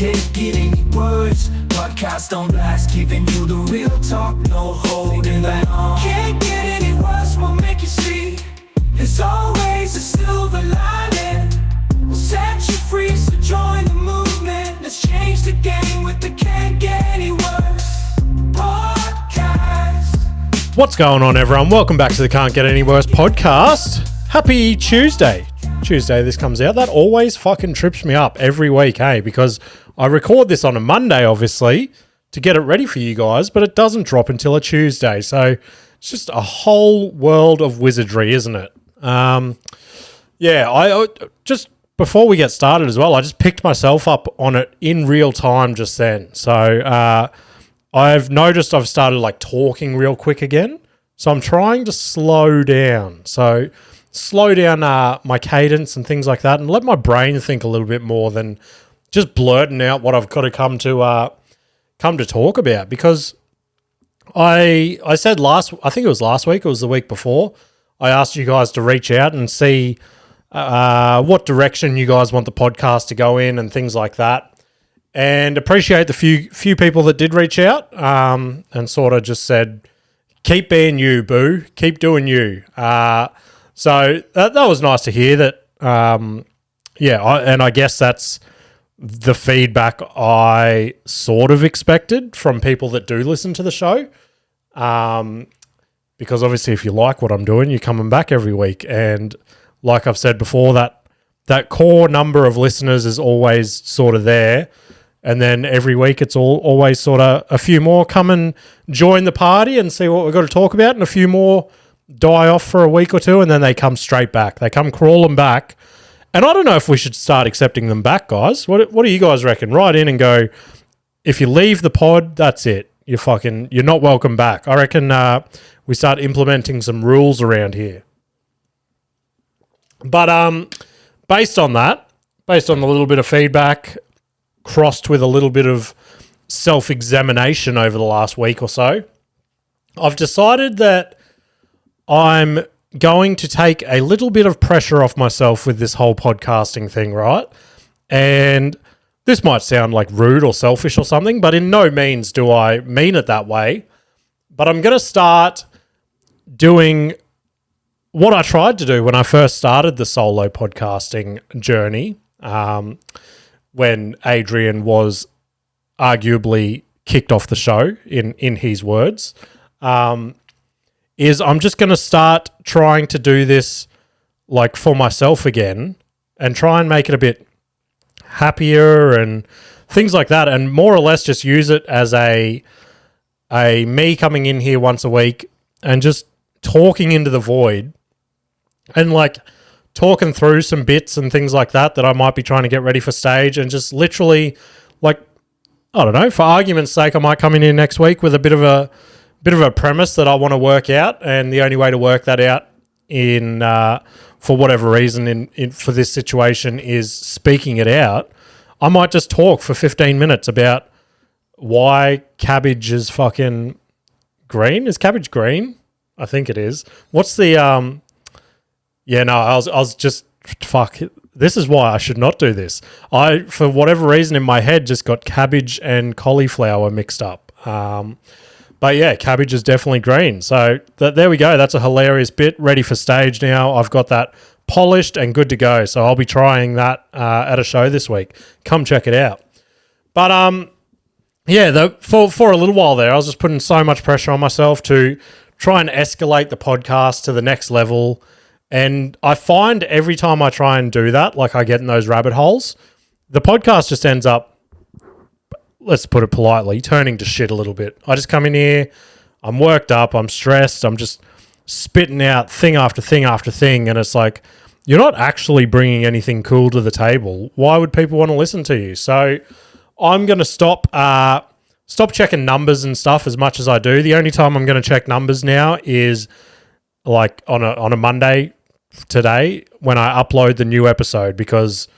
Can't get any words. Podcasts don't last, giving you the real talk, no holding back. Can't get any worse, we'll make you see. There's always a silver lining. We'll set you free, so join the movement. Let's change the game with the Can't Get Any Worse podcast. What's going on, everyone? Welcome back to the Can't Get Any Worse podcast. Happy Tuesday this comes out. That always fucking trips me up every week, hey, because I record this on a Monday, obviously, to get it ready for you guys, but it doesn't drop until a Tuesday. So it's just a whole world of wizardry, isn't it? I just before we get started as well, I just picked myself up on it in real time just then. So I've noticed I've started like talking real quick again. So I'm trying to slow down. So slow down my cadence and things like that, and let my brain think a little bit more than just blurting out what I've got to come to talk about. Because I said I think it was last week, it was the week before, I asked you guys to reach out and see what direction you guys want the podcast to go in and things like that. And appreciate the few people that did reach out and sort of just said, keep being you, boo. Keep doing you. So that was nice to hear that. And I guess that's the feedback I sort of expected from people that do listen to the show. Because obviously if you like what I'm doing, you're coming back every week. And like I've said before, that core number of listeners is always sort of there. And then every week it's always sort of a few more come and join the party and see what we've got to talk about, and a few more die off for a week or two, and then they come straight back. They come crawling back. And I don't know if we should start accepting them back, guys. What do you guys reckon? Write in and go, if you leave the pod, that's it. You're not welcome back. I reckon we start implementing some rules around here. But based on the little bit of feedback crossed with a little bit of self-examination over the last week or so, I've decided that I'm going to take a little bit of pressure off myself with this whole podcasting thing, right? And this might sound like rude or selfish or something, but in no means do I mean it that way. But I'm going to start doing what I tried to do when I first started the solo podcasting journey, when Adrian was arguably kicked off the show, in his words, is I'm just going to start trying to do this like for myself again and try and make it a bit happier and things like that, and more or less just use it as a me coming in here once a week and just talking into the void and like talking through some bits and things like that I might be trying to get ready for stage, and just literally, like, I don't know, for argument's sake, I might come in here next week with a bit of a premise that I want to work out, and the only way to work that out in for whatever reason for this situation is speaking it out. I might just talk for 15 minutes about why cabbage is fucking green. Is cabbage green? I think it is. What's the I was just, fuck, this is why I should not do this. I, for whatever reason in my head, just got cabbage and cauliflower mixed up. But yeah, cabbage is definitely green. So there we go. That's a hilarious bit. Ready for stage now. I've got that polished and good to go. So I'll be trying that at a show this week. Come check it out. But for a little while there, I was just putting so much pressure on myself to try and escalate the podcast to the next level. And I find every time I try and do that, like I get in those rabbit holes, the podcast just ends up, let's put it politely, turning to shit a little bit. I just come in here, I'm worked up, I'm stressed, I'm just spitting out thing after thing after thing, and it's like, you're not actually bringing anything cool to the table. Why would people want to listen to you? So I'm going to stop checking numbers and stuff as much as I do. The only time I'm going to check numbers now is like on a Monday today when I upload the new episode, because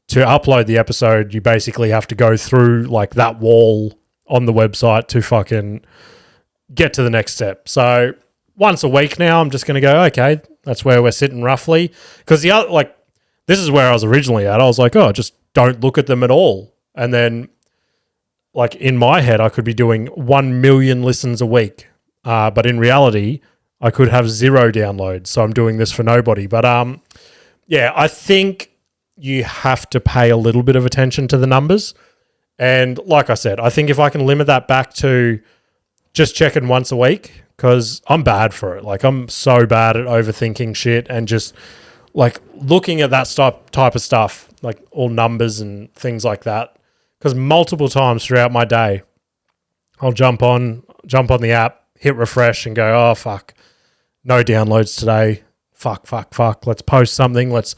to upload the episode, you basically have to go through like that wall on the website to fucking get to the next step. So once a week now, I'm just going to go, okay, that's where we're sitting roughly. Because this is where I was originally at. I was like, oh, just don't look at them at all. And then, like, in my head, I could be doing 1 million listens a week. But in reality, I could have 0 downloads. So I'm doing this for nobody. But yeah, I think you have to pay a little bit of attention to the numbers. And like I said, I think if I can limit that back to just checking once a week, because I'm bad for it. Like, I'm so bad at overthinking shit and just like looking at that type of stuff, like all numbers and things like that. Because multiple times throughout my day, I'll jump on the app, hit refresh, and go, oh fuck, no downloads today. Fuck. Let's post something. Let's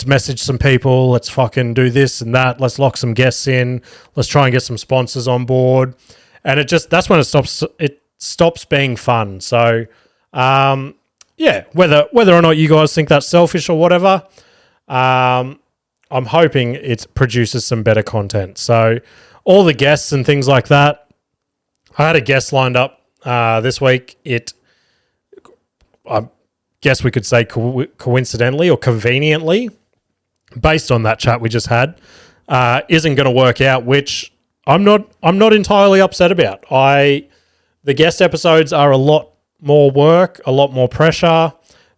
message some people. Let's fucking do this and that. Let's lock some guests in. Let's try and get some sponsors on board. And that's when it stops being fun. So yeah, whether or not you guys think that's selfish or whatever, I'm hoping it produces some better content. So all the guests and things like that, I had a guest lined up this week. I guess we could say coincidentally or conveniently, based on that chat we just had, isn't going to work out, which I'm not entirely upset about. The guest episodes are a lot more work, a lot more pressure,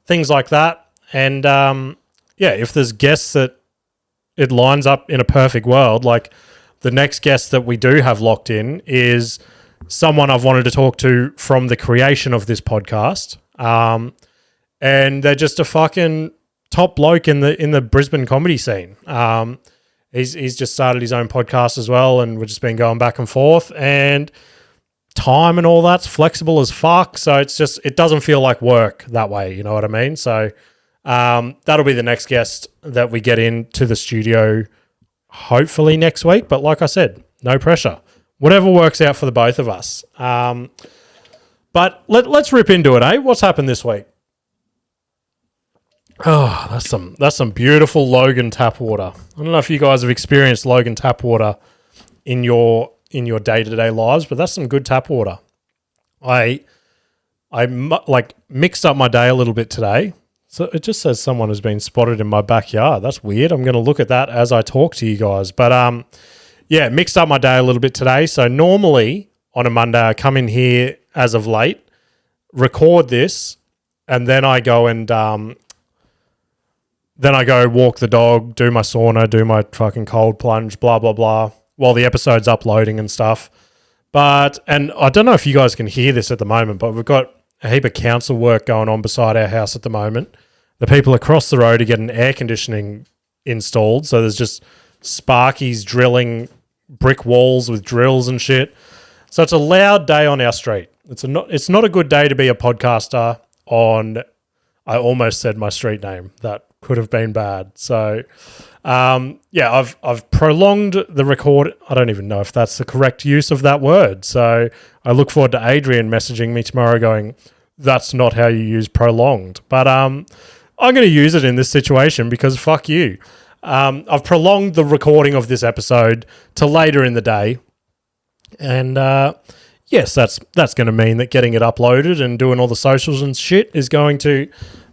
things like that. And yeah, if there's guests that it lines up in a perfect world, like the next guest that we do have locked in is someone I've wanted to talk to from the creation of this podcast. And they're just a fucking top bloke in the Brisbane comedy scene. He's just started his own podcast as well, and we've just been going back and forth, and time and all that's flexible as fuck. So it doesn't feel like work that way. You know what I mean? So that'll be the next guest that we get into the studio, hopefully next week. But like I said, no pressure. Whatever works out for the both of us. But let's rip into it, eh? What's happened this week? Oh, that's some beautiful Logan tap water. I don't know if you guys have experienced Logan tap water in your day-to-day lives, but that's some good tap water. I mixed up my day a little bit today. So it just says someone has been spotted in my backyard. That's weird. I'm going to look at that as I talk to you guys. But yeah, mixed up my day a little bit today. So normally on a Monday, I come in here as of late, record this, and then I go and walk the dog, do my sauna, do my fucking cold plunge, blah, blah, blah, while the episode's uploading and stuff. And I don't know if you guys can hear this at the moment, but we've got a heap of council work going on beside our house at the moment. The people across the road are getting air conditioning installed, so there's just sparkies drilling brick walls with drills and shit. So it's a loud day on our street. It's not a good day to be a podcaster on. I almost said my street name. That could have been bad. So yeah, I've prolonged the record. I don't even know if that's the correct use of that word. So I look forward to Adrian messaging me tomorrow going, that's not how you use prolonged. But I'm going to use it in this situation because fuck you. I've prolonged the recording of this episode to later in the day. And yes, that's going to mean that getting it uploaded and doing all the socials and shit is going to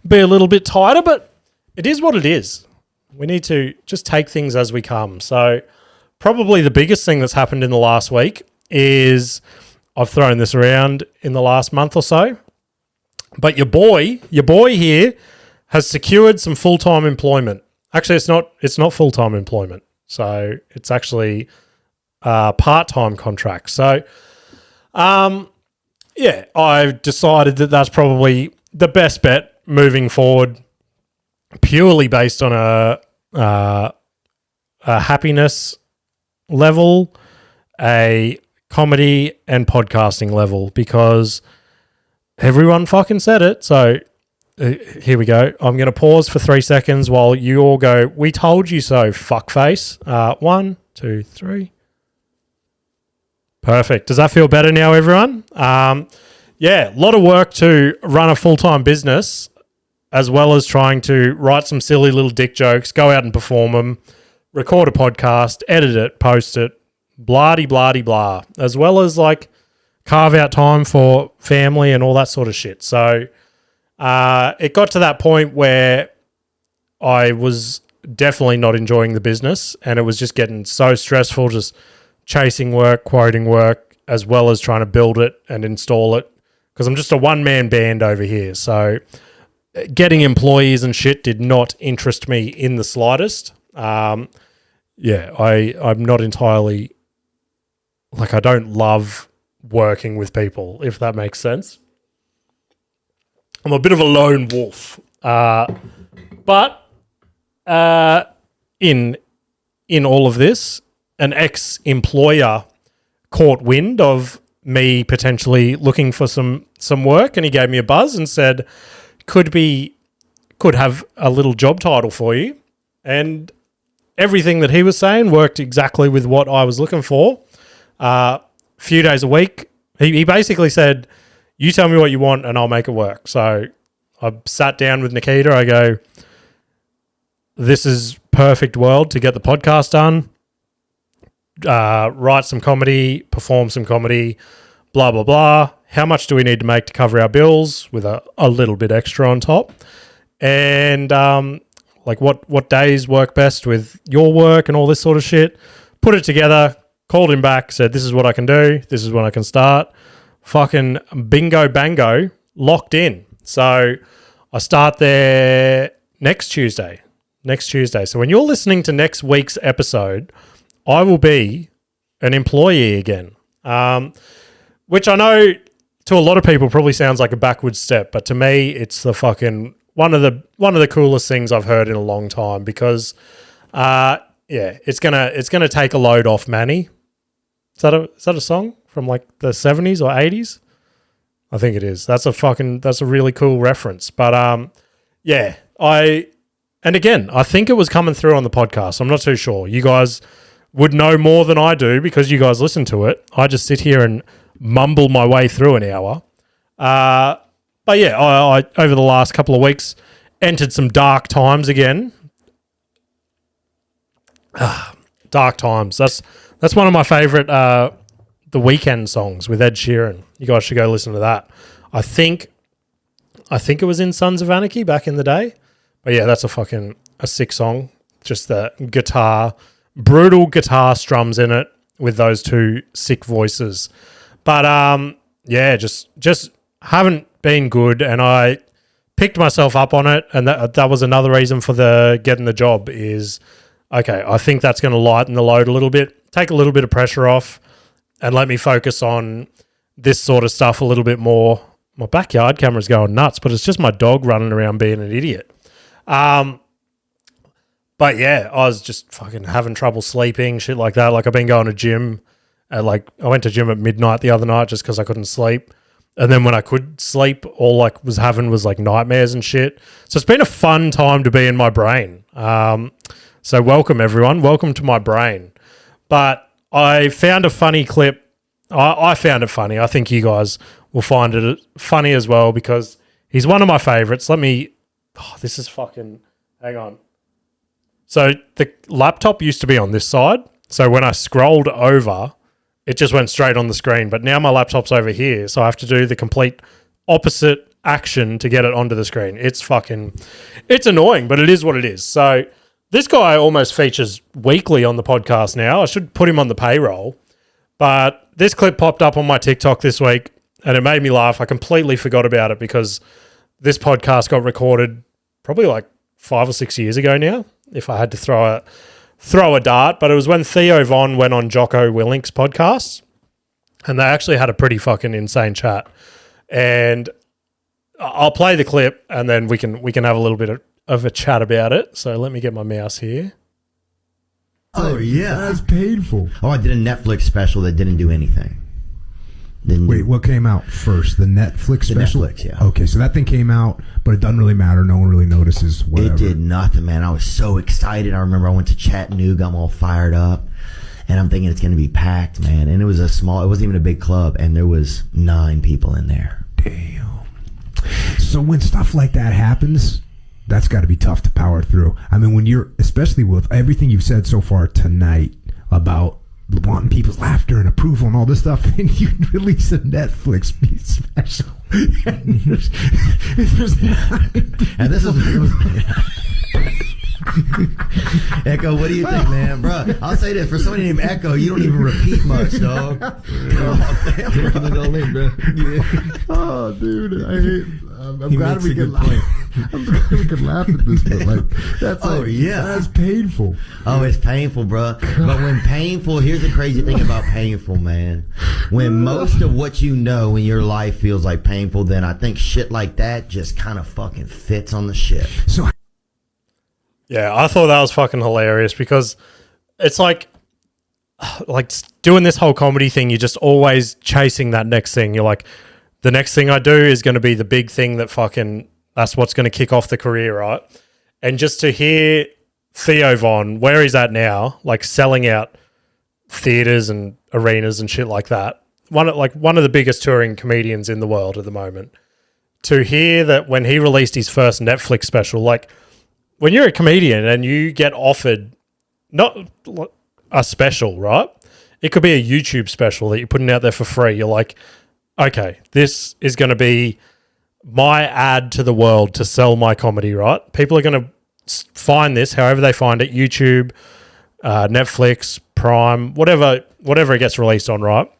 be a little bit tighter, but it is what it is. We need to just take things as we come. So probably the biggest thing that's happened in the last week is I've thrown this around in the last month or so, but your boy here has secured some full-time employment. Actually, it's not full-time employment. So it's actually a part-time contract. So yeah, I've decided that that's probably the best bet moving forward, purely based on a happiness level, a comedy and podcasting level, because everyone fucking said it. So here we go. I'm going to pause for 3 seconds while you all go, we told you so, fuckface. 1, 2, 3. Perfect. Does that feel better now, everyone? Yeah, a lot of work to run a full-time business, as well as trying to write some silly little dick jokes, go out and perform them, record a podcast, edit it, post it, blah-de-blah-de-blah, as well as like carve out time for family and all that sort of shit. So it got to that point where I was definitely not enjoying the business, and it was just getting so stressful, just chasing work, quoting work, as well as trying to build it and install it, because I'm just a one-man band over here. So getting employees and shit did not interest me in the slightest. I'm not entirely, like, I don't love working with people, if that makes sense. I'm a bit of a lone wolf. But in all of this, an ex-employer caught wind of me potentially looking for some work, and he gave me a buzz and said, could have a little job title for you. And everything that he was saying worked exactly with what I was looking for. A few days a week. He basically said, you tell me what you want and I'll make it work. So I sat down with Nikita. I go, this is perfect world to get the podcast done, write some comedy, perform some comedy, blah, blah, blah. How much do we need to make to cover our bills with a little bit extra on top? And like what days work best with your work and all this sort of shit. Put it together, called him back, said, this is what I can do. This is when I can start. Fucking bingo bango, locked in. So I start there next Tuesday. So when you're listening to next week's episode, I will be an employee again, which I know to a lot of people probably sounds like a backward step, but to me, it's the fucking one of the coolest things I've heard in a long time, because it's gonna take a load off Manny. Is that a song from like the 70s or 80s? I think it is. That's a really cool reference. But and again, I think it was coming through on the podcast. I'm not too sure. You guys would know more than I do because you guys listen to it. I just sit here and mumble my way through an hour. But yeah, I over the last couple of weeks entered some dark times again. Dark times. That's one of my favorite The Weeknd songs with Ed Sheeran. You guys should go listen to that. I think it was in Sons of Anarchy back in the day. But yeah, that's a sick song. Just the brutal guitar strums in it with those two sick voices. But just haven't been good, and I picked myself up on it, and that was another reason for getting the job is, okay, I think that's going to lighten the load a little bit, take a little bit of pressure off, and let me focus on this sort of stuff a little bit more. My backyard camera's going nuts, but it's just my dog running around being an idiot. But yeah, I was just fucking having trouble sleeping, shit like that. Like, I've been going to gym I went to gym at midnight the other night just because I couldn't sleep. And then when I could sleep, all I was having was like nightmares and shit. So it's been a fun time to be in my brain. So welcome everyone. Welcome to my brain. But I found a funny clip. I found it funny. I think you guys will find it funny as well because he's one of my favorites. This is fucking, hang on. So the laptop used to be on this side. So when I scrolled over, it just went straight on the screen. But now my laptop's over here. So I have to do the complete opposite action to get it onto the screen. It's annoying, but it is what it is. So this guy almost features weekly on the podcast now. I should put him on the payroll. But this clip popped up on my TikTok this week and it made me laugh. I completely forgot about it because this podcast got recorded probably like 5 or 6 years ago now, if I had to throw a dart. But it was when Theo Von went on Jocko Willink's podcast and they actually had a pretty fucking insane chat. And I'll play the clip and then we can have a little bit of a chat about it. So let me get my mouse here. Oh, yeah. That's painful. Oh, I did a Netflix special that didn't do anything. Wait, what came out first? The Netflix special? The Netflix, yeah. Okay, so that thing came out, but it doesn't really matter. No one really notices whatever. It did nothing, man. I was so excited. I remember I went to Chattanooga. I'm all fired up. And I'm thinking it's going to be packed, man. And it was it wasn't even a big club. And there was 9 people in there. Damn. So when stuff like that happens, that's got to be tough to power through. I mean, especially with everything you've said so far tonight about wanting people's laughter and approval and all this stuff, and you release a Netflix special. And there's and this is Echo, what do you think, man? Bro, I'll say this. For somebody named Echo, you don't even repeat much, dog. Taking it all in, bro. Yeah. Oh, dude, I hate. I'm glad we can laugh. I'm glad we can laugh at this, but like that's that's painful. Oh, it's painful, bro. But when painful, here's the crazy thing about painful, man. When most of what you know in your life feels like painful, then I think shit like that just kind of fucking fits on the ship. So Yeah, I thought that was fucking hilarious because it's like doing this whole comedy thing, you're just always chasing that next thing. You're like, the next thing I do is going to be the big thing that fucking, that's what's going to kick off the career, right? And just to hear Theo Von, where he's at now, like selling out theaters and arenas and shit like that, one of the biggest touring comedians in the world at the moment, to hear that when he released his first Netflix special, like when you're a comedian and you get offered not a special, right? It could be a YouTube special that you're putting out there for free. You're like, okay, this is going to be my ad to the world to sell my comedy, right? People are going to find this however they find it, YouTube, Netflix, Prime, whatever it gets released on, right?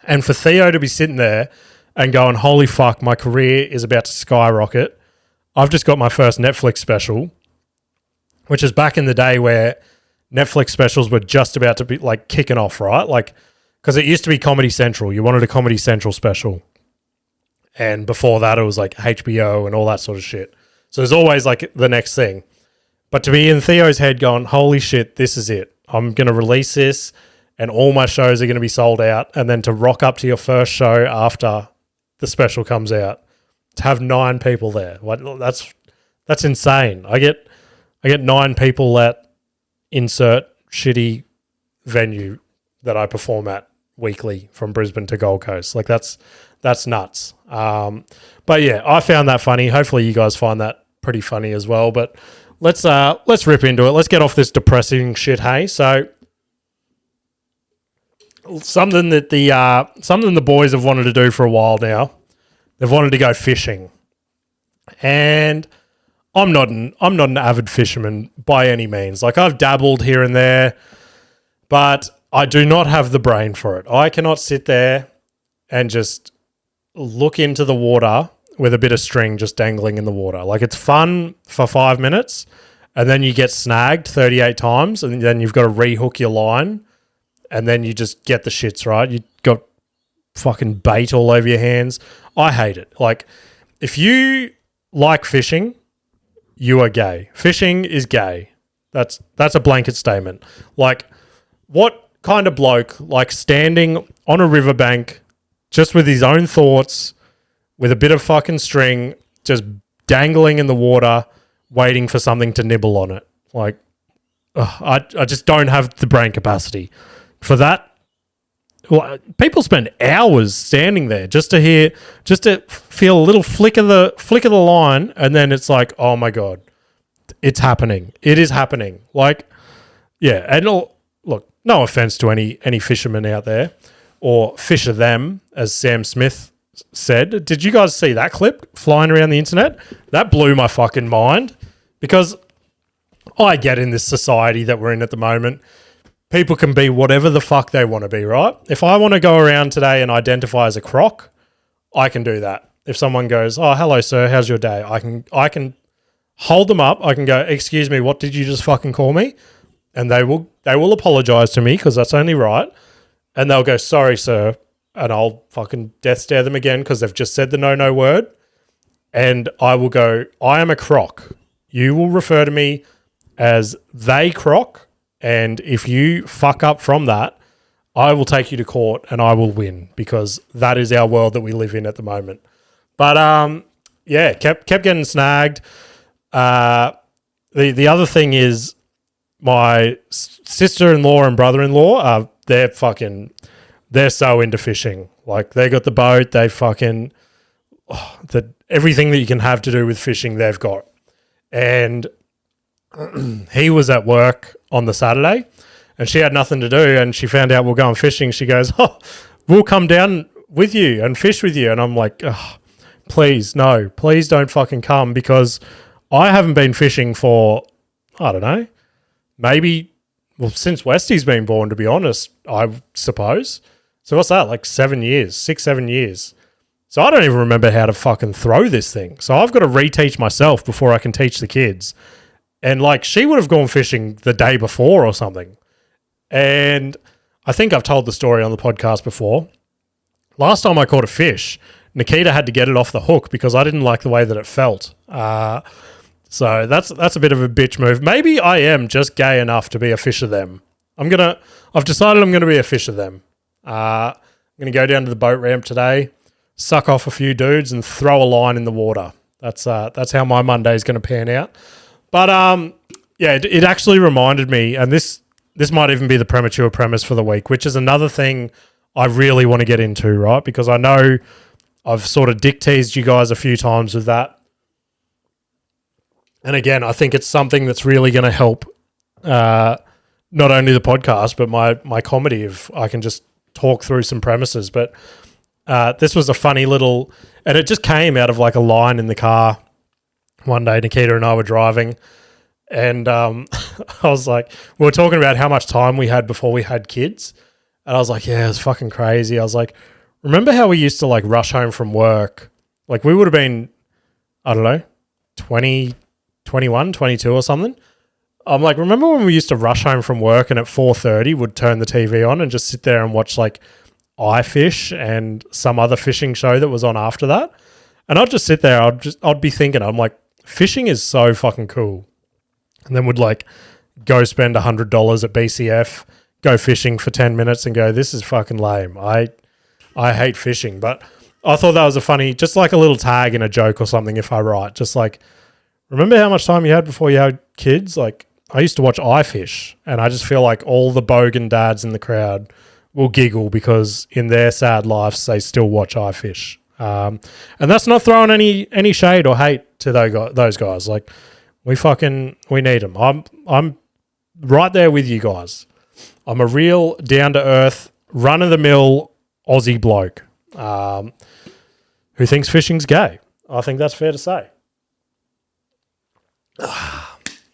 And for Theo to be sitting there and going, holy fuck, my career is about to skyrocket. I've just got my first Netflix special, which is back in the day where Netflix specials were just about to be like kicking off, right? Like, because it used to be Comedy Central. You wanted a Comedy Central special. And before that, it was like HBO and all that sort of shit. So there's always like the next thing. But to be in Theo's head going, holy shit, this is it. I'm going to release this and all my shows are going to be sold out. And then to rock up to your first show after the special comes out, to have 9 people there. That's insane. I get 9 people at insert shitty venue that I perform at weekly from Brisbane to Gold Coast. Like that's nuts. But yeah, I found that funny. Hopefully you guys find that pretty funny as well. But let's rip into it. Let's get off this depressing shit, hey? So something that the boys have wanted to do for a while now. They've wanted to go fishing. And I'm not an avid fisherman by any means. Like I've dabbled here and there, but I do not have the brain for it. I cannot sit there and just look into the water with a bit of string just dangling in the water. Like it's fun for 5 minutes and then you get snagged 38 times and then you've got to rehook your line and then you just get the shits, right? You got fucking bait all over your hands. I hate it. Like if you like fishing, you are gay. Fishing is gay. That's a blanket statement. Like what kind of bloke like standing on a riverbank just with his own thoughts with a bit of fucking string just dangling in the water waiting for something to nibble on it? Like I just don't have the brain capacity for that. Well, people spend hours standing there just to feel a little flick of the line, and then it's like, oh my god, it's happening. It is happening. Like, yeah, and look, no offense to any fishermen out there, or fisher them, as Sam Smith said. Did you guys see that clip flying around the internet? That blew my fucking mind, because I get in this society that we're in at the moment, people can be whatever the fuck they want to be, right? If I want to go around today and identify as a croc, I can do that. If someone goes, oh, hello, sir, how's your day? I can hold them up. I can go, excuse me, what did you just fucking call me? And they will apologize to me because that's only right. And they'll go, sorry, sir. And I'll fucking death stare them again because they've just said the no word. And I will go, I am a croc. You will refer to me as they croc. And if you fuck up from that, I will take you to court and I will win, because that is our world that we live in at the moment. But yeah, kept getting snagged. The other thing is my sister-in-law and brother-in-law, they're so into fishing. Like they got the boat, they fucking everything that you can have to do with fishing, they've got. And he was at work on the Saturday and she had nothing to do, and she found out we're going fishing. She goes, oh, we'll come down with you and fish with you. And I'm like, oh, please don't fucking come, because I haven't been fishing for I don't know, maybe, well, since Westy's been born, to be honest, I suppose. So what's that, like 7 years, 6-7 years? So I don't even remember how to fucking throw this thing. So I've got to reteach myself before I can teach the kids. And like she would have gone fishing the day before or something. And I think I've told the story on the podcast before. Last time I caught a fish, Nikita had to get it off the hook because I didn't like the way that it felt. So that's a bit of a bitch move. Maybe I am just gay enough to be a fish of them. I've decided I'm going to be a fish of them. I'm going to go down to the boat ramp today, suck off a few dudes and throw a line in the water. That's how my Monday is going to pan out. But yeah, it actually reminded me, and this might even be the premature premise for the week, which is another thing I really want to get into, right? Because I know I've sort of dick teased you guys a few times with that. And again, I think it's something that's really going to help not only the podcast, but my comedy, if I can just talk through some premises. But this was a funny little, and it just came out of like a line in the car. One day, Nikita and I were driving, and I was like, we were talking about how much time we had before we had kids. And I was like, yeah, it's fucking crazy. I was like, remember how we used to like rush home from work? Like we would have been, I don't know, 20, 21, 22 or something. I'm like, remember when we used to rush home from work and at 4:30 would turn the TV on and just sit there and watch like iFish and some other fishing show that was on after that? And I'd just sit there. I'd be thinking, I'm like, fishing is so fucking cool. And then would like go spend $100 at BCF, go fishing for 10 minutes and go, this is fucking lame. I hate fishing. But I thought that was a funny, just like a little tag in a joke or something if I write. Just like, remember how much time you had before you had kids? Like, I used to watch iFish, and I just feel like all the bogan dads in the crowd will giggle because in their sad lives they still watch iFish. And that's not throwing any shade or hate to those guys. Like, we need them. I'm right there with you guys. I'm a real down-to-earth, run-of-the-mill Aussie bloke who thinks fishing's gay. I think that's fair to say.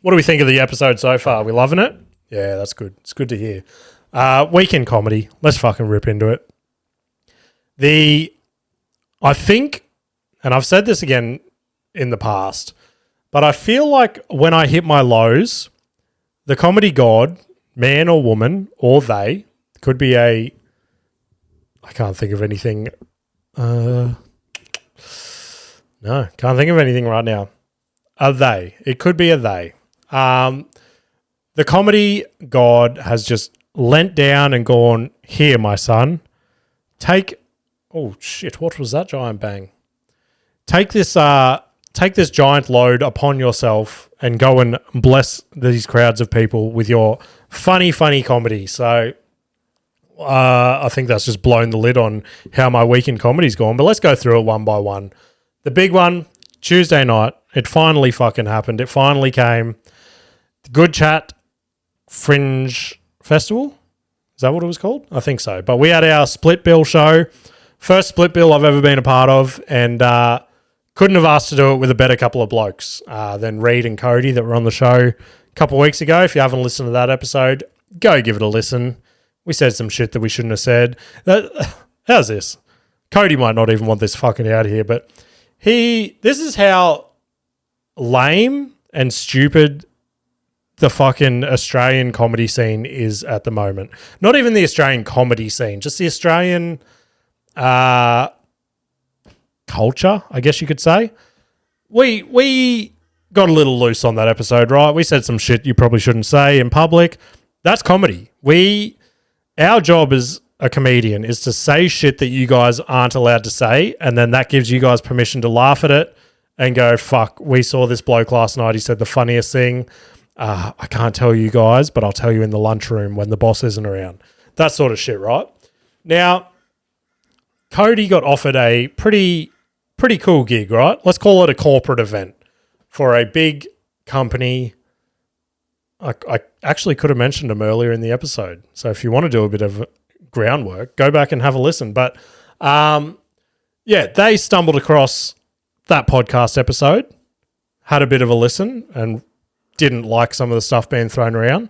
What do we think of the episode so far? Are we loving it? Yeah, that's good. It's good to hear. Weekend comedy. Let's fucking rip into it. I think, and I've said this again in the past, but I feel like when I hit my lows, the comedy god, man or woman, or they, could be I can't think of anything. No, can't think of anything right now. A they. It could be a they. The comedy god has just leant down and gone, here, my son, oh shit, what was that giant bang? Take this giant load upon yourself and go and bless these crowds of people with your funny comedy. So I think that's just blown the lid on how my weekend comedy's gone. But let's go through it one by one. The big one, Tuesday night, it finally fucking happened. It finally came. The Goodchat Fringe Festival. Is that what it was called? I think so. But we had our split bill show. First split bill I've ever been a part of, and couldn't have asked to do it with a better couple of blokes than Reed and Cody that were on the show a couple of weeks ago. If you haven't listened to that episode, go give it a listen. We said some shit that we shouldn't have said. How's this? Cody might not even want this fucking out here, but this is how lame and stupid the fucking Australian comedy scene is at the moment. Not even the Australian comedy scene, just the Australian culture, I guess you could say. We got a little loose on that episode, right? We said some shit you probably shouldn't say in public. That's comedy. Our job as a comedian is to say shit that you guys aren't allowed to say, and then that gives you guys permission to laugh at it and go, fuck, we saw this bloke last night. He said the funniest thing. I can't tell you guys, but I'll tell you in the lunchroom when the boss isn't around. That sort of shit, right? Now, Cody got offered a pretty cool gig, right? Let's call it a corporate event for a big company. I actually could have mentioned them earlier in the episode. So if you want to do a bit of groundwork, go back and have a listen. But yeah, they stumbled across that podcast episode, had a bit of a listen, and didn't like some of the stuff being thrown around.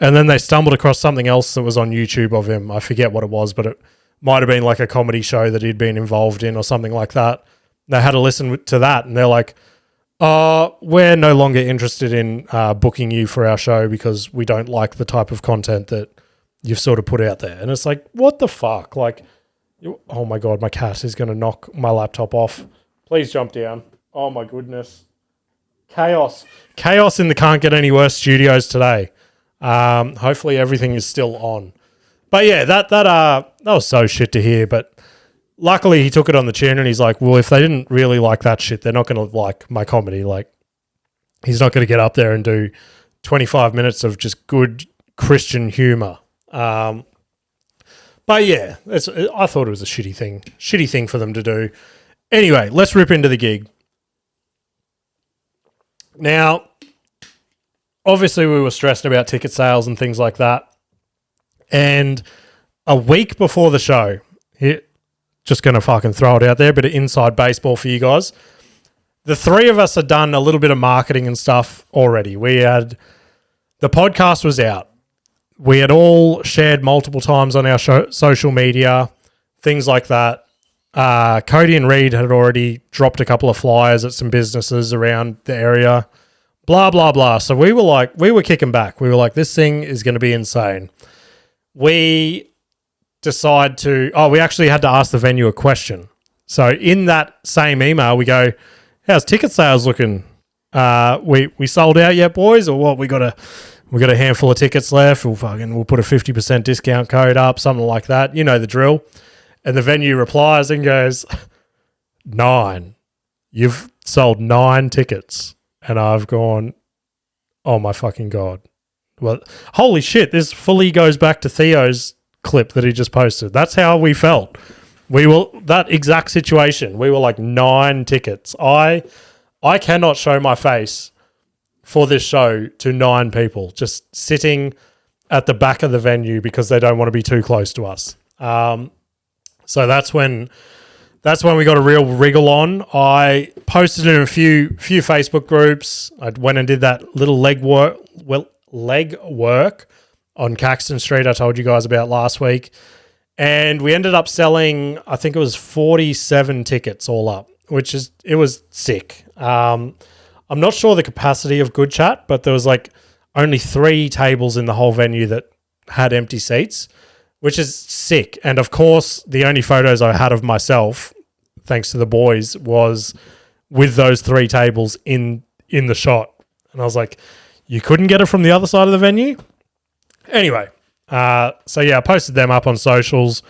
And then they stumbled across something else that was on YouTube of him. I forget what it was, but it might have been like a comedy show that he'd been involved in or something like that. They had to listen to that, and they're like, we're no longer interested in booking you for our show because we don't like the type of content that you've sort of put out there. And it's like, what the fuck? Like, oh my God, my cat is going to knock my laptop off. Please jump down. Oh my goodness. Chaos in the Can't Get Any Worse studios today. Hopefully everything is still on. But yeah, that was so shit to hear. But luckily he took it on the chin, and he's like, well, if they didn't really like that shit, they're not going to like my comedy. Like, he's not going to get up there and do 25 minutes of just good Christian humor. But yeah, I thought it was a shitty thing for them to do. Anyway, let's rip into the gig. Now, obviously we were stressed about ticket sales and things like that. And a week before the show, just going to fucking throw it out there, a bit of inside baseball for you guys. The three of us had done a little bit of marketing and stuff already. The podcast was out. We had all shared multiple times on our social media, things like that. Cody and Reed had already dropped a couple of flyers at some businesses around the area, blah, blah, blah. So we were kicking back. We were like, this thing is going to be insane. We we actually had to ask the venue a question. So in that same email, we go, how's ticket sales looking? We sold out yet, boys, or what? We got a handful of tickets left. We'll put a 50% discount code up, something like that. You know the drill. And the venue replies and goes, 9. You've sold 9 tickets. And I've gone, oh my fucking God. Well, holy shit, this fully goes back to Theo's clip that he just posted. That's how we felt. That exact situation. We were like 9 tickets. I cannot show my face for this show to 9 people just sitting at the back of the venue because they don't want to be too close to us. So that's when we got a real wriggle on. I posted in a few Facebook groups. I went and did that little leg work on Caxton Street I told you guys about last week. And we ended up selling, I think it was 47 tickets all up, it was sick. I'm not sure the capacity of Goodchat, but there was like only 3 tables in the whole venue that had empty seats, which is sick. And of course, the only photos I had of myself, thanks to the boys, was with those 3 tables in the shot. And I was like, you couldn't get it from the other side of the venue? Anyway, so yeah, I posted them up on socials,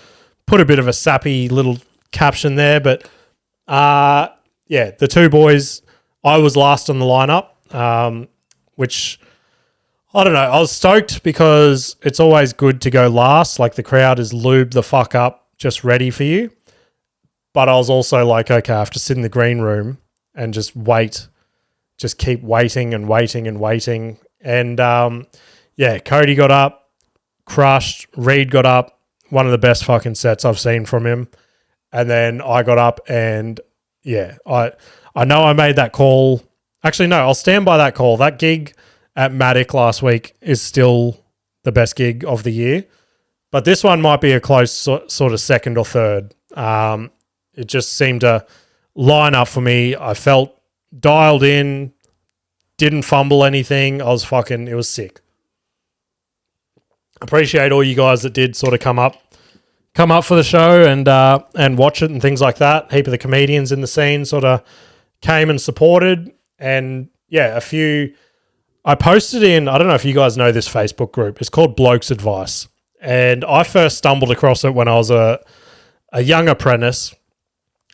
put a bit of a sappy little caption there. But yeah, the 2 boys, I was last on the lineup, which... I don't know. I was stoked because it's always good to go last. Like, the crowd is lubed the fuck up, just ready for you. But I was also like, okay, I have to sit in the green room and just wait. Just keep waiting and waiting and waiting. And, yeah, Cody got up, crushed. Reed got up. One of the best fucking sets I've seen from him. And then I got up and, yeah, I know I made that call. Actually, no, I'll stand by that call. That gig at Matic last week is still the best gig of the year. But this one might be a close sort of second or third. It just seemed to line up for me. I felt dialed in, didn't fumble anything. It was sick. Appreciate all you guys that did sort of come up for the show and watch it and things like that. Heap of the comedians in the scene sort of came and supported. And yeah, I posted in, I don't know if you guys know this Facebook group. It's called Blokes Advice. And I first stumbled across it when I was a young apprentice.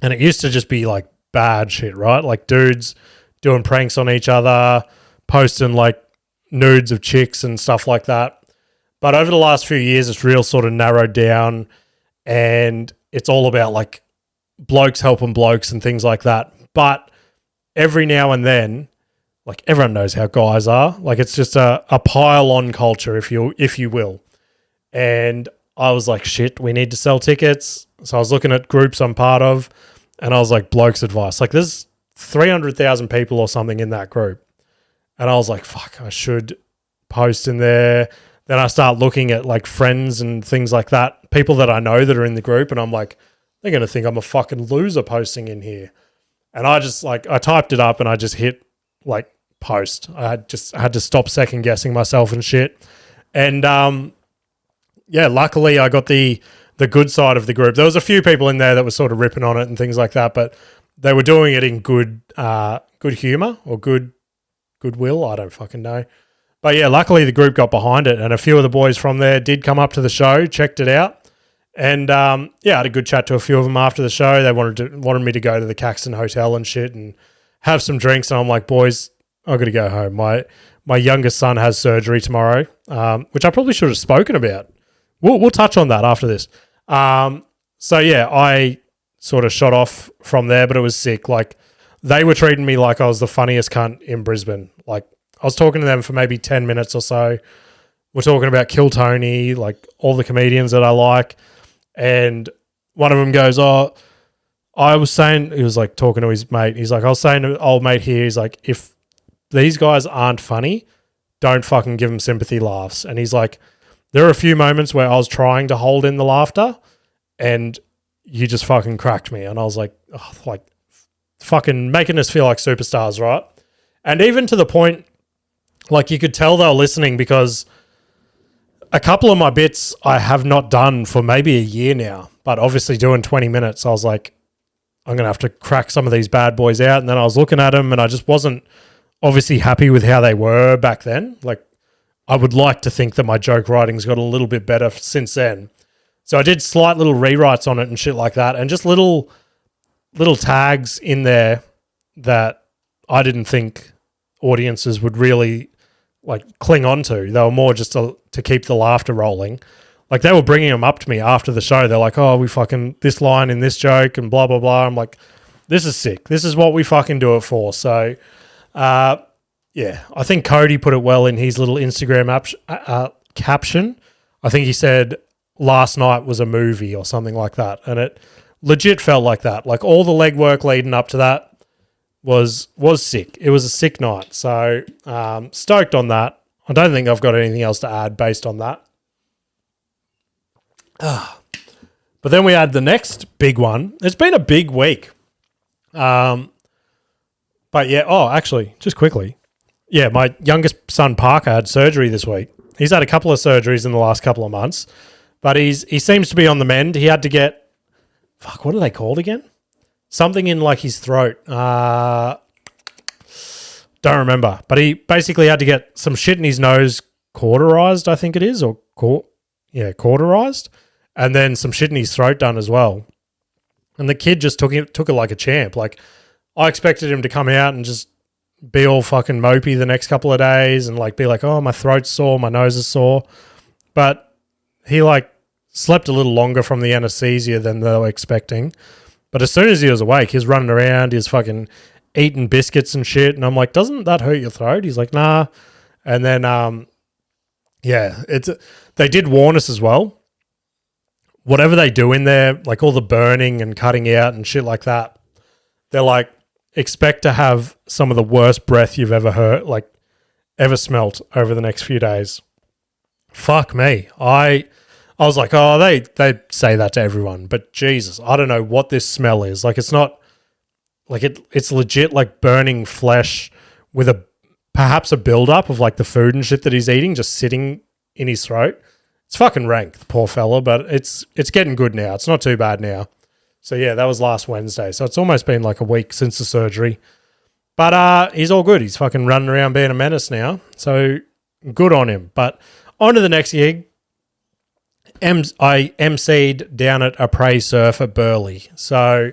And it used to just be like bad shit, right? Like dudes doing pranks on each other, posting like nudes of chicks and stuff like that. But over the last few years, it's real sort of narrowed down. And it's all about like blokes helping blokes and things like that. But every now and then, like everyone knows how guys are. Like it's just a pile-on culture, if you will. And I was like, shit, we need to sell tickets. So I was looking at groups I'm part of, and I was like, Blokes Advice. Like there's 300,000 people or something in that group. And I was like, fuck, I should post in there. Then I start looking at like friends and things like that, people that I know that are in the group, and I'm like, they're going to think I'm a fucking loser posting in here. And I just like, I typed it up and I just hit like post. I just had to stop second guessing myself and shit. And yeah, luckily I got the good side of the group. There was a few people in there that were sort of ripping on it and things like that, but they were doing it in good humor or goodwill. I don't fucking know. But yeah, luckily the group got behind it, and a few of the boys from there did come up to the show, checked it out, and yeah, I had a good chat to a few of them after the show. They wanted me to go to the Caxton Hotel and shit and have some drinks, and I'm like, boys, I've got to go home. My youngest son has surgery tomorrow, which I probably should have spoken about. We'll touch on that after this. So yeah, I sort of shot off from there, but it was sick. Like, they were treating me like I was the funniest cunt in Brisbane. Like, I was talking to them for maybe 10 minutes or so. We're talking about Kill Tony, like all the comedians that I like. And one of them goes, oh, I was saying, he was like talking to his mate. He's like, I was saying to old mate here, he's like, if these guys aren't funny, don't fucking give them sympathy laughs. And he's like, there are a few moments where I was trying to hold in the laughter and you just fucking cracked me. And I was like, oh, like fucking making us feel like superstars, right? And even to the point, like, you could tell they were listening, because a couple of my bits I have not done for maybe a year now, but obviously doing 20 minutes, I was like, I'm going to have to crack some of these bad boys out. And then I was looking at them and I just wasn't obviously happy with how they were back then. Like, I would like to think that my joke writing's got a little bit better since then. So I did slight little rewrites on it and shit like that, and just little tags in there that I didn't think audiences would really like cling on to. They were more just to keep the laughter rolling. Like, they were bringing them up to me after the show. They're like, oh, we fucking, this line in this joke and blah, blah, blah. I'm like, this is sick. This is what we fucking do it for. So, yeah, I think Cody put it well in his little Instagram caption. I think he said last night was a movie or something like that. And it legit felt like that. Like, all the legwork leading up to that was sick. It was a sick night. So stoked on that. I don't think I've got anything else to add based on that. But then we had the next big one. It's been a big week. But yeah, actually, just quickly. Yeah, my youngest son Parker had surgery this week. He's had a couple of surgeries in the last couple of months, but he seems to be on the mend. He had to get, what are they called again? Something in like his throat. Don't remember. But he basically had to get some shit in his nose cauterized, I think it is, or cauterized, and then some shit in his throat done as well. And the kid just took it like a champ. Like, I expected him to come out and just be all fucking mopey the next couple of days and like be like, oh, my throat's sore, my nose is sore. But he like slept a little longer from the anesthesia than they were expecting. But as soon as he was awake, he was running around, he was fucking eating biscuits and shit. And I'm like, doesn't that hurt your throat? He's like, nah. And then, yeah, they did warn us as well. Whatever they do in there, like all the burning and cutting out and shit like that, they're like, expect to have some of the worst breath you've ever heard, like ever smelt over the next few days. Fuck me. I was like, oh, they say that to everyone, but Jesus, I don't know what this smell is. Like, it's not like it's legit like burning flesh with perhaps a buildup of like the food and shit that he's eating just sitting in his throat. It's fucking rank, the poor fella, but it's getting good now. It's not too bad now. So yeah, that was last Wednesday. So it's almost been like a week since the surgery. But he's all good. He's fucking running around being a menace now. So good on him. But on to the next gig. I emceed down at a Prey Surf at Burleigh. So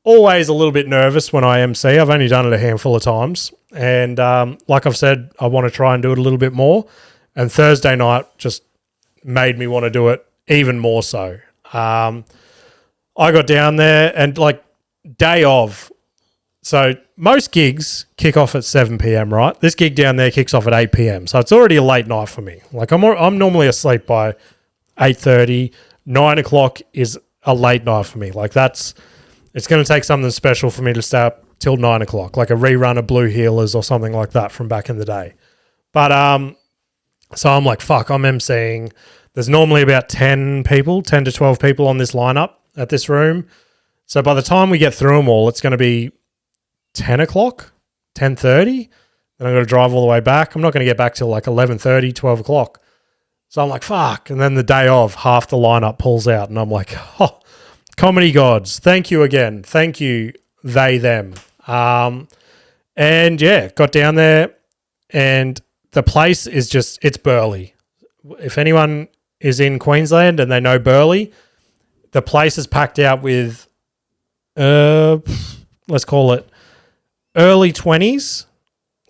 always a little bit nervous when I MC. I've only done it a handful of times. And like I've said, I want to try and do it a little bit more. And Thursday night just made me want to do it even more so. I got down there and like day of. So most gigs kick off at 7 p.m, right? This gig down there kicks off at 8 p.m. So it's already a late night for me. Like I'm normally asleep by 8:30. 9 o'clock is a late night for me. Like it's going to take something special for me to stay up till 9 o'clock, like a rerun of Blue Healers or something like that from back in the day. But so I'm like, fuck, I'm emceeing. There's normally about 10 to 12 people on this lineup at this room. So by the time we get through them all, it's going to be 10 o'clock, 10:30. Then I'm going to drive all the way back. I'm not going to get back till like 11:30, 12 o'clock. So I'm like, fuck. And then the day of, half the lineup pulls out. And I'm like, oh, comedy gods, thank you again. Thank you, they, them. And yeah, got down there and the place is just, it's Burleigh. If anyone is in Queensland and they know Burleigh, the place is packed out with, let's call it early 20s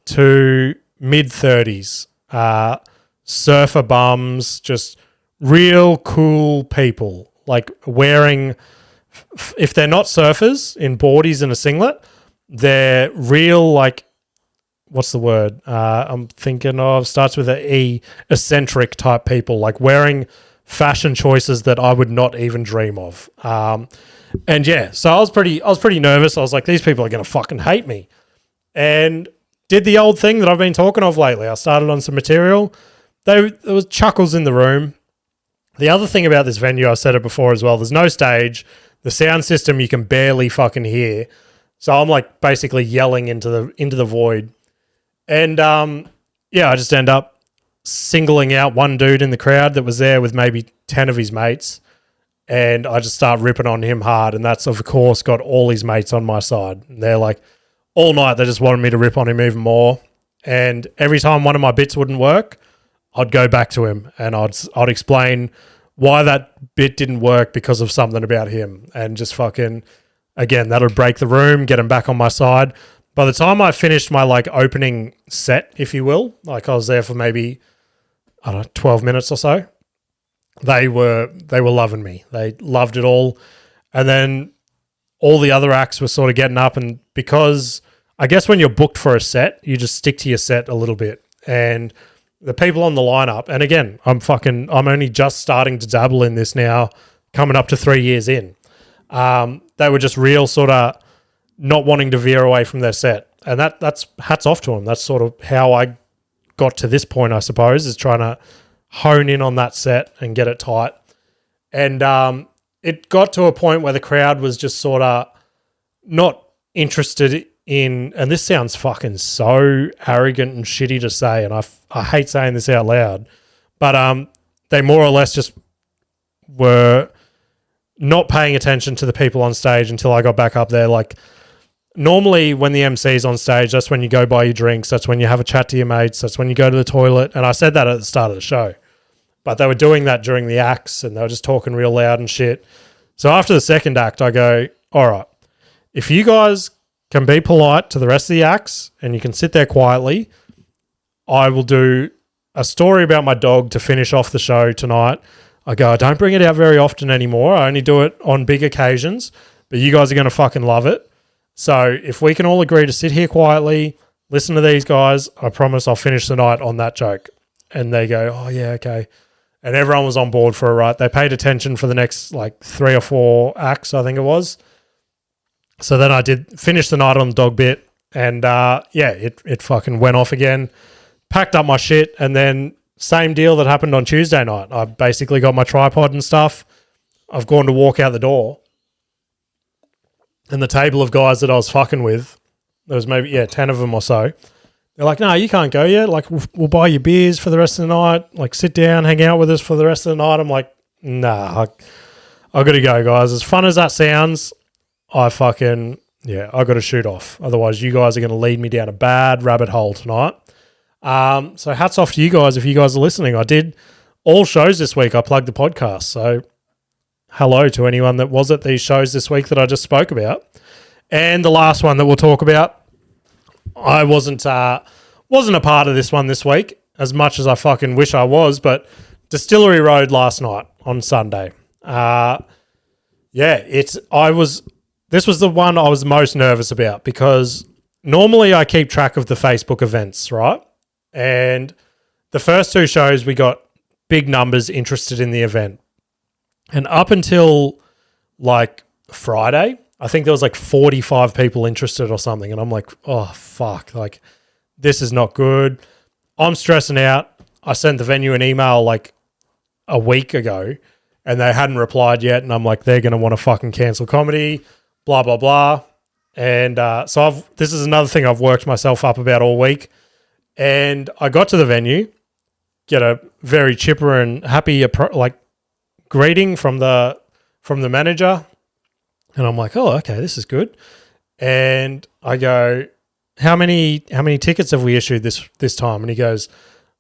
to mid 30s. Surfer bums, just real cool people, like wearing, if they're not surfers in boardies and a singlet, they're real, like, what's the word? I'm thinking of, starts with an E, eccentric type people, like wearing fashion choices that I would not even dream of. And yeah, so I was pretty nervous. I was like, these people are going to fucking hate me. And did the old thing that I've been talking of lately. I started on some material. There was chuckles in the room. The other thing about this venue, I said it before as well, there's no stage. The sound system you can barely fucking hear. So I'm like basically yelling into the void. And yeah, I just end up singling out one dude in the crowd that was there with maybe 10 of his mates. And I just start ripping on him hard. And that's, of course, got all his mates on my side. And they're like, all night they just wanted me to rip on him even more. And every time one of my bits wouldn't work, I'd go back to him and I'd explain why that bit didn't work because of something about him. And just fucking, again, that would break the room, get him back on my side. By the time I finished my like opening set, if you will, like I was there for maybe, I don't know, 12 minutes or so, they were loving me. They loved it all. And then all the other acts were sort of getting up, and because I guess when you're booked for a set, you just stick to your set a little bit. And the people on the lineup, and again, I'm only just starting to dabble in this now, coming up to 3 years in. They were just real sort of not wanting to veer away from their set. And that's hats off to them. That's sort of how I got to this point, I suppose, is trying to hone in on that set and get it tight. And it got to a point where the crowd was just sort of not interested in, and this sounds fucking so arrogant and shitty to say, and I hate saying this out loud, but they more or less just were not paying attention to the people on stage until I got back up there. Like, normally when the MC's on stage, that's when you go buy your drinks, that's when you have a chat to your mates, that's when you go to the toilet, and I said that at the start of the show. But they were doing that during the acts, and they were just talking real loud and shit. So after the second act, I go, all right, if you guys can be polite to the rest of the acts and you can sit there quietly, I will do a story about my dog to finish off the show tonight. I go, I don't bring it out very often anymore. I only do it on big occasions, but you guys are going to fucking love it. So if we can all agree to sit here quietly, listen to these guys, I promise I'll finish the night on that joke. And they go, oh yeah, okay. And everyone was on board for it, right? They paid attention for the next like 3 or 4 acts, I think it was. So then I did finish the night on the dog bit, and yeah, it fucking went off again. Packed up my shit, and then same deal that happened on Tuesday night. I basically got my tripod and stuff. I've gone to walk out the door, and the table of guys that I was fucking with, there was maybe 10 of them or so. They're like, no, you can't go yet. Like, we'll buy you beers for the rest of the night. Like, sit down, hang out with us for the rest of the night. I'm like, nah, I got to go, guys. As fun as that sounds, I got to shoot off. Otherwise, you guys are going to lead me down a bad rabbit hole tonight. So hats off to you guys if you guys are listening. I did all shows this week. I plugged the podcast. So hello to anyone that was at these shows this week that I just spoke about. And the last one that we'll talk about, I wasn't a part of this one this week, as much as I fucking wish I was, but Distillery Rd last night on Sunday. This was the one I was most nervous about, because normally I keep track of the Facebook events, right? And the first 2 shows, we got big numbers interested in the event. And up until like Friday, I think there was like 45 people interested or something. And I'm like, oh, fuck. Like, this is not good. I'm stressing out. I sent the venue an email like a week ago and they hadn't replied yet. And I'm like, they're going to want to fucking cancel comedy, blah, blah, blah. And so this is another thing I've worked myself up about all week. And I got to the venue, get a very chipper and happy greeting from the manager. And I'm like, oh, okay, this is good. And I go, how many tickets have we issued this time? And he goes,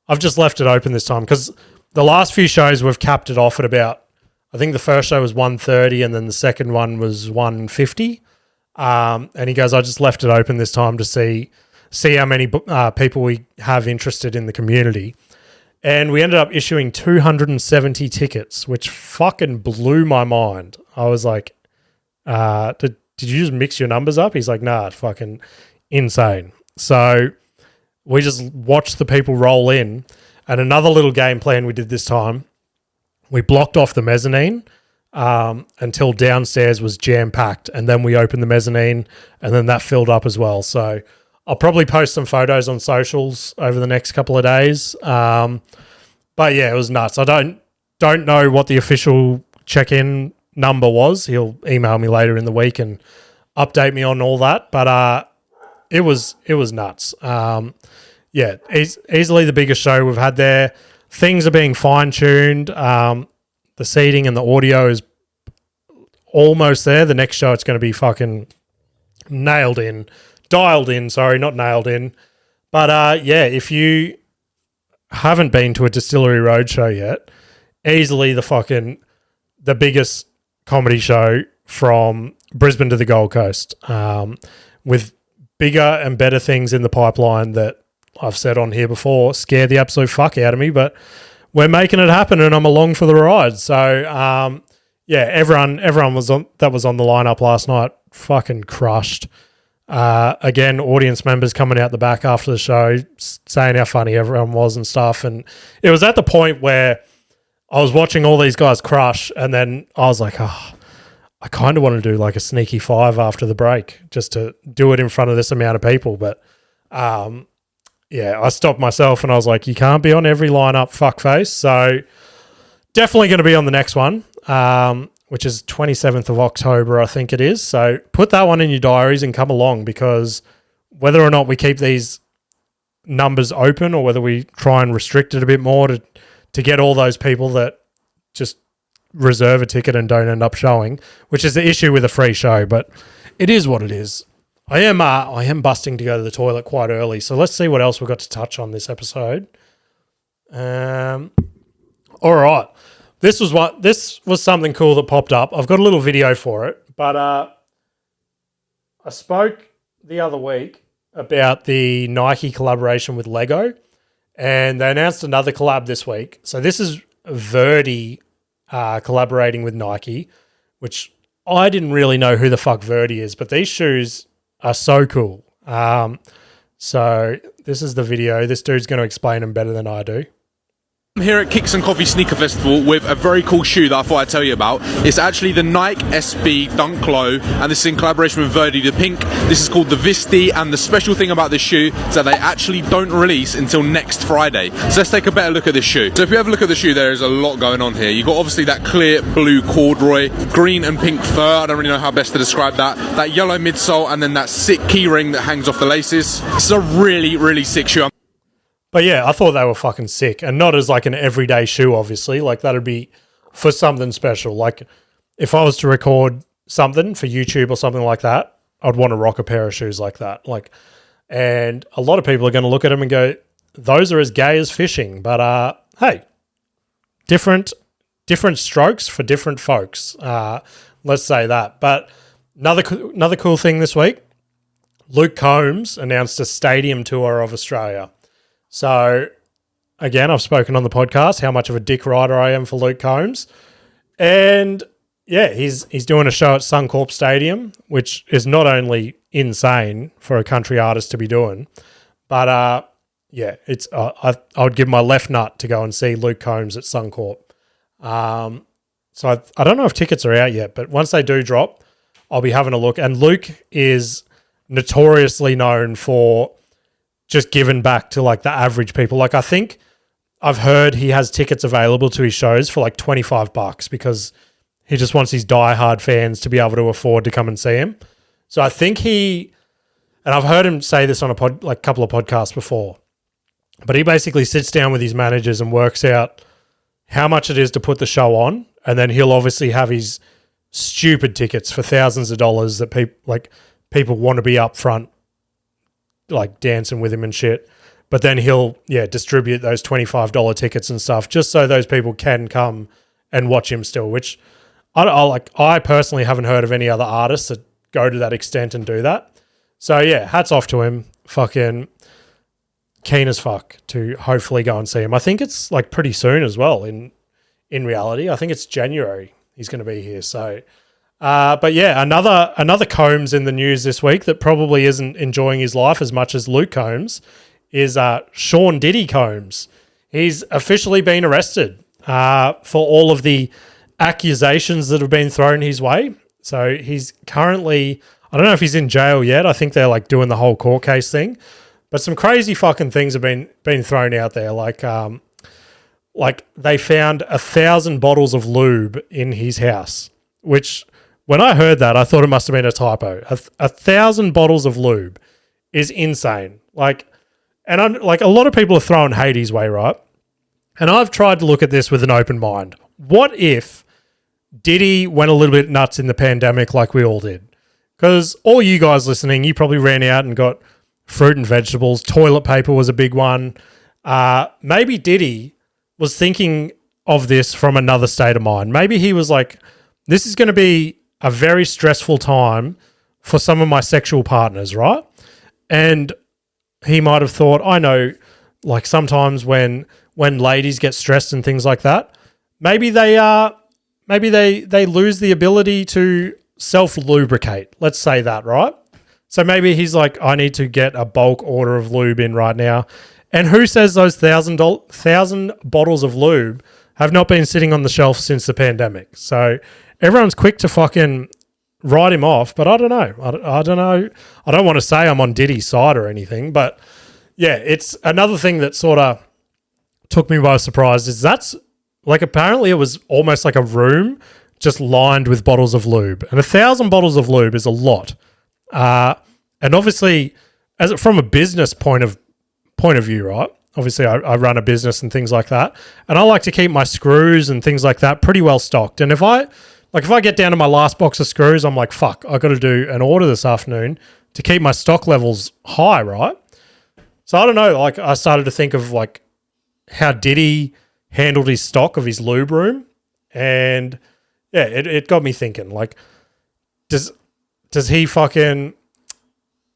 I've just left it open this time because the last few shows we've capped it off at about, I think the first show was 130 and then the second one was 150. And he goes, I just left it open this time to see how many people we have interested in the community. And we ended up issuing 270 tickets, which fucking blew my mind. I was like, did you just mix your numbers up? He's like, nah, it's fucking insane. So we just watched the people roll in. And another little game plan we did this time, we blocked off the mezzanine until downstairs was jam-packed. And then we opened the mezzanine and then that filled up as well. So I'll probably post some photos on socials over the next couple of days. But yeah, it was nuts. I don't know what the official check-in number was. He'll email me later in the week and update me on all that. But it was nuts. Yeah, easily the biggest show we've had there. Things are being fine-tuned. The seating and the audio is almost there. The next show it's going to be fucking dialed in, sorry, not nailed in. But yeah, if you haven't been to a Distillery Rd show yet, easily the biggest comedy show from Brisbane to the Gold Coast, with bigger and better things in the pipeline that I've said on here before scare the absolute fuck out of me, but we're making it happen and I'm along for the ride. So yeah, everyone that was on the lineup last night fucking crushed. Again, audience members coming out the back after the show saying how funny everyone was and stuff. And it was at the point where I was watching all these guys crush and then I was like, oh, I kind of want to do like a sneaky 5 after the break just to do it in front of this amount of people. But yeah, I stopped myself and I was like, you can't be on every lineup, fuckface. So definitely going to be on the next one, which is 27th of October, I think it is. So put that one in your diaries and come along, because whether or not we keep these numbers open or whether we try and restrict it a bit more to get all those people that just reserve a ticket and don't end up showing, which is the issue with a free show, but it is what it is. I am busting to go to the toilet quite early, so let's see what else we've got to touch on this episode. All right. This was something cool that popped up. I've got a little video for it, but I spoke the other week about the Nike collaboration with Lego, and they announced another collab this week. So this is Verdy collaborating with Nike, which I didn't really know who the fuck Verdy is, but these shoes are so cool. So this is the video. This dude's going to explain them better than I do. I'm here at Kicks and Coffee Sneaker Festival with a very cool shoe that I thought I'd tell you about. It's actually the Nike SB Dunk Low, and this is in collaboration with Verdy the Pink. This is called the Visti, and the special thing about this shoe is that they actually don't release until next Friday. So let's take a better look at this shoe. So if you have a look at the shoe, there is a lot going on here. You've got obviously that clear blue corduroy, green and pink fur, I don't really know how best to describe that yellow midsole, and then that sick key ring that hangs off the laces. This is a really, really sick shoe. But yeah, I thought they were fucking sick, and not as like an everyday shoe, obviously. Like that'd be for something special. Like if I was to record something for YouTube or something like that, I'd want to rock a pair of shoes like that. Like, and a lot of people are going to look at them and go, those are as gay as fishing. But hey, different strokes for different folks. Let's say that. But another cool thing this week, Luke Combs announced a stadium tour of Australia. So, again, I've spoken on the podcast how much of a dick rider I am for Luke Combs. And, yeah, he's doing a show at Suncorp Stadium, which is not only insane for a country artist to be doing, but, yeah, it's I would give my left nut to go and see Luke Combs at Suncorp. So I don't know if tickets are out yet, but once they do drop, I'll be having a look. And Luke is notoriously known for just giving back to like the average people. Like I think I've heard he has tickets available to his shows for like $25 because he just wants his diehard fans to be able to afford to come and see him. So I think and I've heard him say this on a couple of podcasts before, but he basically sits down with his managers and works out how much it is to put the show on. And then he'll obviously have his stupid tickets for thousands of dollars that people want to be up front, like dancing with him and shit. But then he'll distribute those $25 tickets and stuff just so those people can come and watch him still, which I personally haven't heard of any other artists that go to that extent and do that. So yeah, hats off to him. Fucking keen as fuck to hopefully go and see him. I think it's like pretty soon as well in reality. I think it's January he's going to be here. So but yeah, another Combs in the news this week that probably isn't enjoying his life as much as Luke Combs is Sean Diddy Combs. He's officially been arrested for all of the accusations that have been thrown his way. So he's currently, I don't know if he's in jail yet. I think they're like doing the whole court case thing, but some crazy fucking things have been thrown out there. Like they found 1,000 bottles of lube in his house, which when I heard that, I thought it must have been a typo. 1,000 bottles of lube is insane. And I'm like, a lot of people are throwing hate his way, right? And I've tried to look at this with an open mind. What if Diddy went a little bit nuts in the pandemic like we all did? Because all you guys listening, you probably ran out and got fruit and vegetables. Toilet paper was a big one. Maybe Diddy was thinking of this from another state of mind. Maybe he was like, this is going to be a very stressful time for some of my sexual partners, right? And he might have thought, I know, like sometimes when ladies get stressed and things like that, maybe they lose the ability to self-lubricate. Let's say that, right? So maybe he's like, I need to get a bulk order of lube in right now. And who says those 1,000 bottles of lube have not been sitting on the shelf since the pandemic? So everyone's quick to fucking write him off, but I don't know. I don't know. I don't want to say I'm on Diddy's side or anything, but yeah, it's another thing that sort of took me by surprise is that's like, apparently it was almost like a room just lined with bottles of lube, and 1,000 bottles of lube is a lot. And obviously from a business point of view, right? Obviously I run a business and things like that, and I like to keep my screws and things like that pretty well stocked. And if I get down to my last box of screws, I'm like, fuck, I got to do an order this afternoon to keep my stock levels high, right? So I don't know, like I started to think of like how Diddy handled his stock of his lube room, and yeah, it got me thinking, like, does he fucking,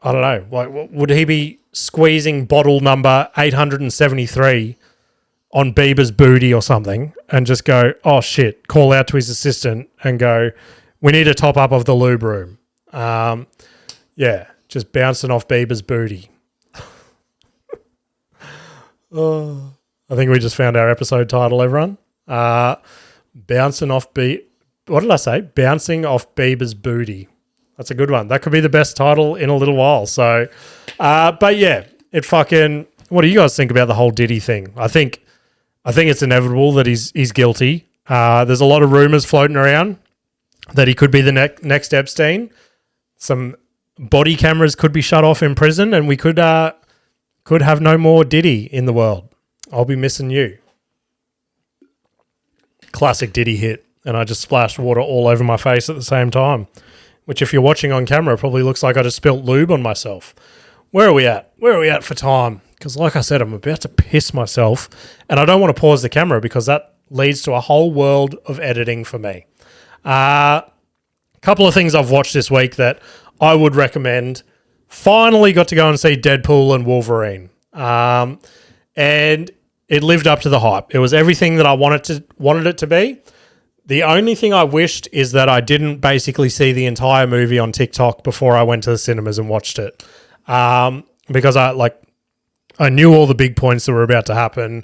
I don't know, like would he be squeezing bottle number 873 on Biebers Booty or something and just go, oh shit, call out to his assistant and go, we need a top up of the lube room. Yeah, just bouncing off Biebers Booty. Oh, I think we just found our episode title, everyone. Bouncing off what did I say? Bouncing off Biebers Booty. That's a good one. That could be the best title in a little while. So, but yeah, what do you guys think about the whole Diddy thing? I think it's inevitable that he's guilty. There's a lot of rumors floating around that he could be the next Epstein. Some body cameras could be shut off in prison, and we could have no more Diddy in the world. I'll be missing you. Classic Diddy hit, and I just splashed water all over my face at the same time, which if you're watching on camera probably looks like I just spilt lube on myself. Where are we at? Where are we at for time? Because like I said, I'm about to piss myself, and I don't want to pause the camera because that leads to a whole world of editing for me. Couple of things I've watched this week that I would recommend. Finally got to go and see Deadpool and Wolverine. And it lived up to the hype. It was everything that I wanted it to be. The only thing I wished is that I didn't basically see the entire movie on TikTok before I went to the cinemas and watched it. Because I knew all the big points that were about to happen.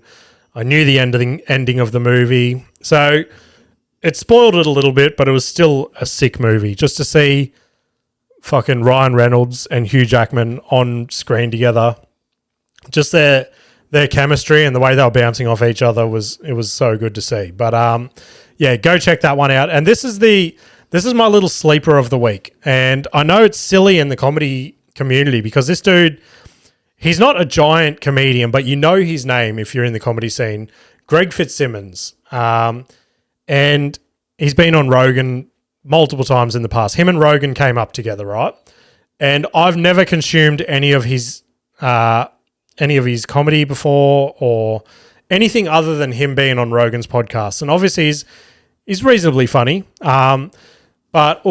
I knew the ending of the movie. So it spoiled it a little bit, but it was still a sick movie. Just to see fucking Ryan Reynolds and Hugh Jackman on screen together. Just their chemistry and the way they were bouncing off each other was so good to see. But yeah, go check that one out. And this is my little sleeper of the week. And I know it's silly in the comedy community because this dude, he's not a giant comedian, but you know his name if you're in the comedy scene. Greg Fitzsimmons. And he's been on Rogan multiple times in the past. Him and Rogan came up together, right? And I've never consumed any of his comedy before or anything other than him being on Rogan's podcast. And obviously he's reasonably funny. But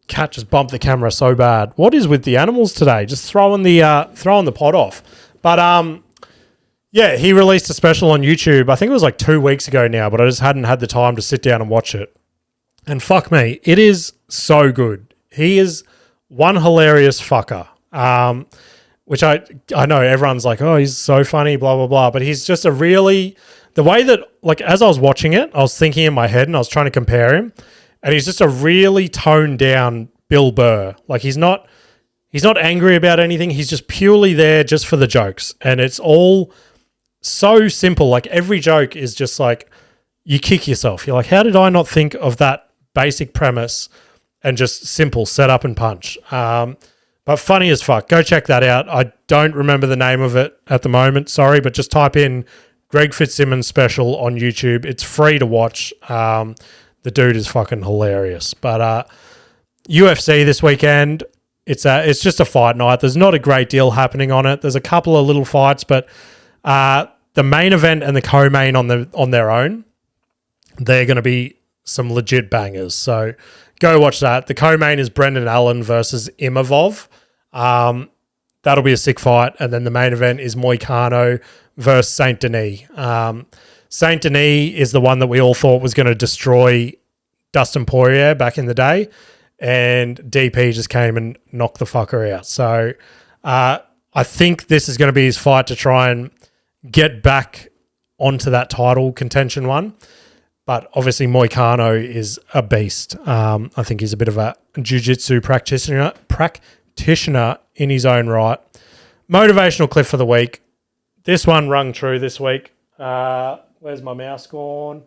cat just bumped the camera so bad. What is with the animals today? Just throwing the pot off. But yeah, he released a special on YouTube. I think it was like 2 weeks ago now, but I just hadn't had the time to sit down and watch it. And fuck me, it is so good. He is one hilarious fucker. Which I know everyone's like, oh, he's so funny, blah, blah, blah. But he's just the way that, like, as I was watching it, I was thinking in my head and I was trying to compare him. And he's just a really toned down Bill Burr. Like, he's not angry about anything. He's just purely there just for the jokes. And it's all so simple. Like, every joke is just like, you kick yourself. You're like, how did I not think of that basic premise and just simple set up and punch? But funny as fuck. Go check that out. I don't remember the name of it at the moment. Sorry, but just type in Greg Fitzsimmons special on YouTube. It's free to watch. The dude is fucking hilarious. But UFC this weekend, it's just a fight night. There's not a great deal happening on it. There's a couple of little fights, but the main event and the co-main on their own, they're going to be some legit bangers. So go watch that. The co-main is Brendan Allen versus Imavov. That'll be a sick fight. And then the main event is Moicano versus Saint Denis. Saint Denis is the one that we all thought was going to destroy Dustin Poirier back in the day. And DP just came and knocked the fucker out. So I think this is going to be his fight to try and get back onto that title contention one. But obviously Moicano is a beast. I think he's a bit of a jiu-jitsu practitioner in his own right. Motivational clip for the week. This one rung true this week. Where's my mouse gone?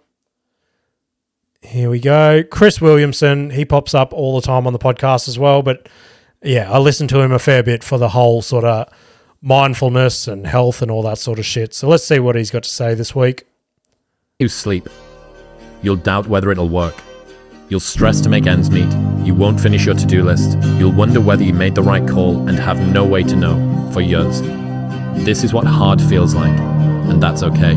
Here we go. Chris Williamson. He pops up all the time on the podcast as well. But yeah, I listen to him a fair bit for the whole sort of mindfulness and health and all that sort of shit. So let's see what he's got to say this week. You sleep. You'll doubt whether it'll work. You'll stress to make ends meet. You won't finish your to-do list. You'll wonder whether you made the right call and have no way to know for years. This is what hard feels like, and that's okay.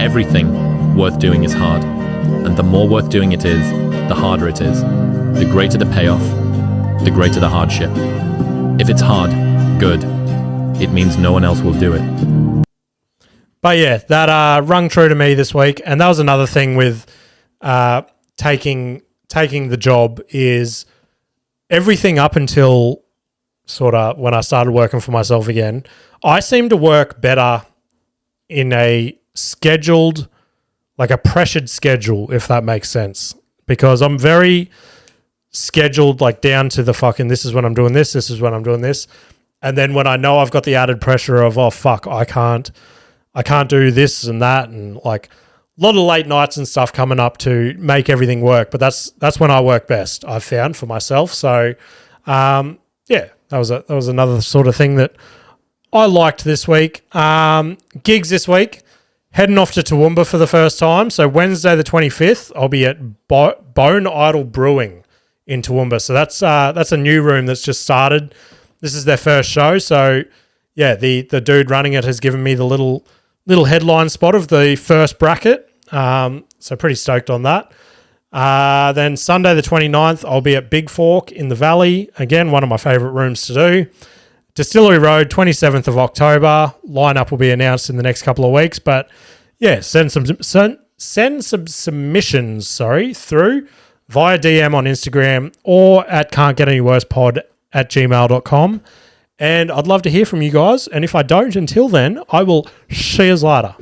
Everything worth doing is hard, and the more worth doing it is, the harder it is. The greater the payoff, the greater the hardship. If it's hard, good. It means no one else will do it. But yeah, that rung true to me this week. And that was another thing with taking the job is everything up until sort of when I started working for myself again, I seem to work better in a scheduled, like a pressured schedule, if that makes sense. Because I'm very scheduled, like down to the fucking, this is when I'm doing this is when I'm doing this. And then when I know I've got the added pressure of, oh, fuck, I can't do this and that, and like a lot of late nights and stuff coming up to make everything work. But that's when I work best, I've found for myself. So, yeah, that was another sort of thing that I liked this week. Gigs this week, heading off to Toowoomba for the first time. So Wednesday the 25th, I'll be at Bone Idol Brewing in Toowoomba. So that's a new room that's just started. This is their first show. So yeah, the dude running it has given me the little headline spot of the first bracket. So pretty stoked on that. Then Sunday the 29th, I'll be at Big Fork in the Valley. Again, one of my favourite rooms to do. Distillery Rd, 27th of October. Lineup will be announced in the next couple of weeks. But yeah, send some submissions, through via DM on Instagram or at cantgetanyworsepod@gmail.com. And I'd love to hear from you guys. And if I don't until then, I will see you later.